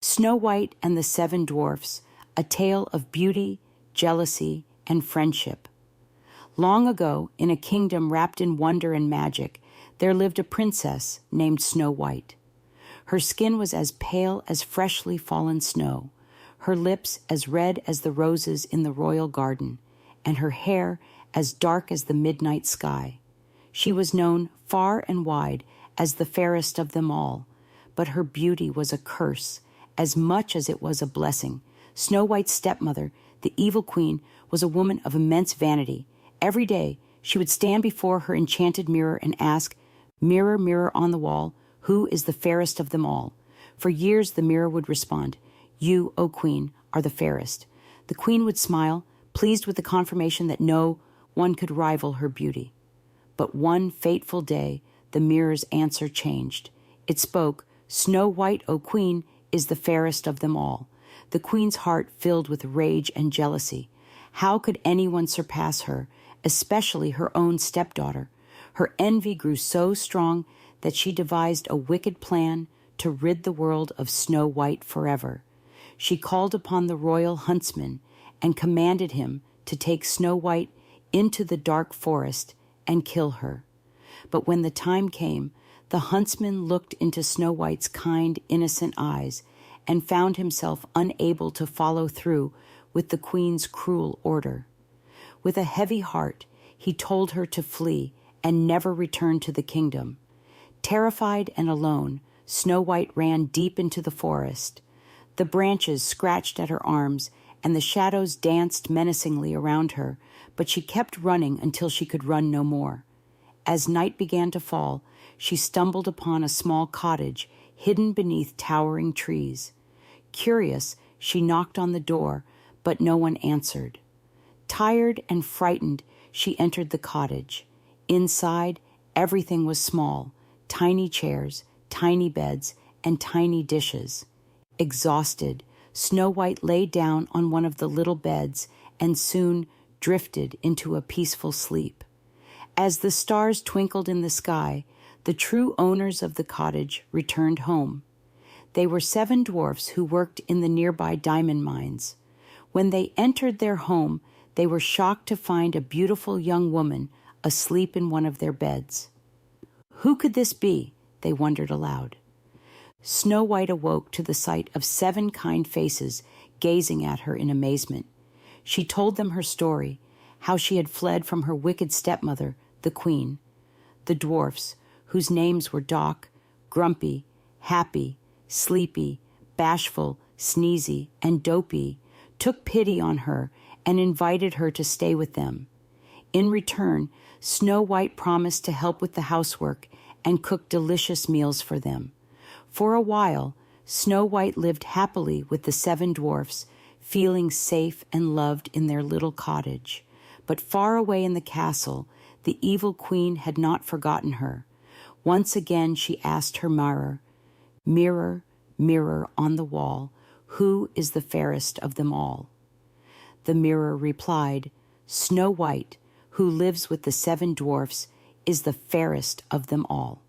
Snow White and the Seven Dwarfs, a tale of beauty, jealousy, and friendship. Long ago, in a kingdom wrapped in wonder and magic, there lived a princess named Snow White. Her skin was as pale as freshly fallen snow, her lips as red as the roses in the royal garden, and her hair as dark as the midnight sky. She was known far and wide as the fairest of them all, but her beauty was a curse as much as it was a blessing. Snow White's stepmother, the evil queen, was a woman of immense vanity. Every day, she would stand before her enchanted mirror and ask, "Mirror, mirror on the wall, who is the fairest of them all?" For years, the mirror would respond, "You, O queen, are the fairest." The queen would smile, pleased with the confirmation that no one could rival her beauty. But one fateful day, the mirror's answer changed. It spoke, "Snow White, O queen, is the fairest of them all." The queen's heart filled with rage and jealousy. How could anyone surpass her, especially her own stepdaughter? Her envy grew so strong that she devised a wicked plan to rid the world of Snow White forever. She called upon the royal huntsman and commanded him to take Snow White into the dark forest and kill her. But when the time came, the huntsman looked into Snow White's kind, innocent eyes and found himself unable to follow through with the queen's cruel order. With a heavy heart, he told her to flee and never return to the kingdom. Terrified and alone, Snow White ran deep into the forest. The branches scratched at her arms, and the shadows danced menacingly around her, but she kept running until she could run no more. As night began to fall, she stumbled upon a small cottage hidden beneath towering trees. Curious, she knocked on the door, but no one answered. Tired and frightened, she entered the cottage. Inside, everything was small, tiny chairs, tiny beds, and tiny dishes. Exhausted, Snow White lay down on one of the little beds and soon drifted into a peaceful sleep. As the stars twinkled in the sky, the true owners of the cottage returned home. They were 7 dwarfs who worked in the nearby diamond mines. When they entered their home, they were shocked to find a beautiful young woman asleep in one of their beds. Who could this be? They wondered aloud. Snow White awoke to the sight of 7 kind faces gazing at her in amazement. She told them her story, how she had fled from her wicked stepmother, the queen. The dwarfs, whose names were Doc, Grumpy, Happy, Sleepy, Bashful, Sneezy, and Dopey, took pity on her and invited her to stay with them. In return, Snow White promised to help with the housework and cook delicious meals for them. For a while, Snow White lived happily with the 7 dwarfs, feeling safe and loved in their little cottage. But far away in the castle, the evil queen had not forgotten her. Once again she asked her mirror, "Mirror, mirror on the wall, who is the fairest of them all?" The mirror replied, "Snow White, who lives with the 7 dwarfs, is the fairest of them all."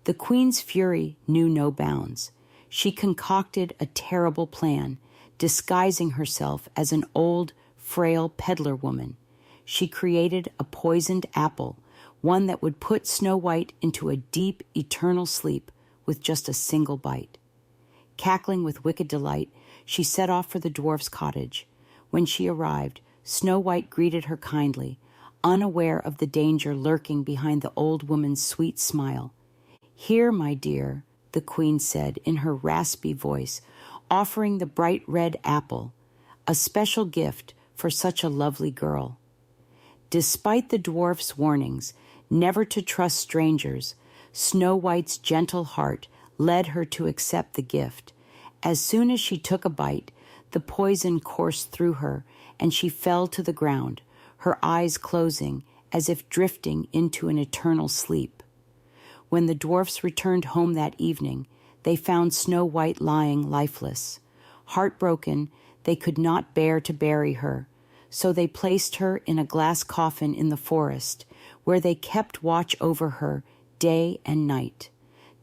The queen's fury knew no bounds. She concocted a terrible plan, disguising herself as an old, frail peddler woman. She created a poisoned apple, one that would put Snow White into a deep, eternal sleep with just a single bite. Cackling with wicked delight, she set off for the dwarf's cottage. When she arrived, Snow White greeted her kindly, unaware of the danger lurking behind the old woman's sweet smile. "Here, my dear," the queen said in her raspy voice, offering the bright red apple, a special gift for such a lovely girl. Despite the dwarf's warnings never to trust strangers, Snow White's gentle heart led her to accept the gift. As soon as she took a bite, the poison coursed through her, and she fell to the ground, her eyes closing as if drifting into an eternal sleep. When the dwarfs returned home that evening, they found Snow White lying lifeless. Heartbroken, they could not bear to bury her, so they placed her in a glass coffin in the forest, where they kept watch over her day and night.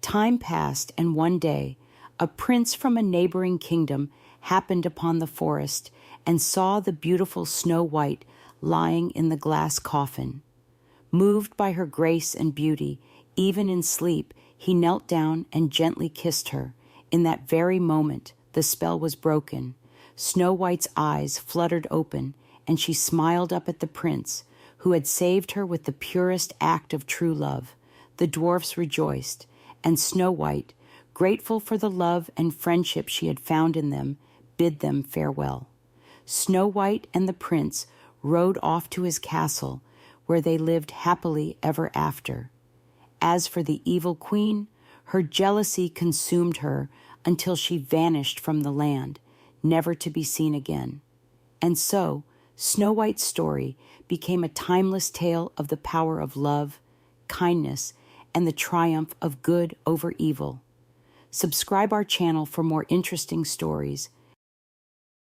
Time passed, and one day, A prince from a neighboring kingdom happened upon the forest and saw the beautiful Snow White lying in the glass coffin. Moved by her grace and beauty, even in sleep, he knelt down and gently kissed her. In that very moment, the spell was broken. Snow White's eyes fluttered open, and she smiled up at the prince, who had saved her with the purest act of true love. The dwarfs rejoiced, and Snow White, grateful for the love and friendship she had found in them, bid them farewell. Snow White and the prince rode off to his castle, where they lived happily ever after. As for the evil queen, her jealousy consumed her until she vanished from the land, never to be seen again. And so, Snow White's story became a timeless tale of the power of love, kindness, and the triumph of good over evil. Subscribe our channel for more interesting stories.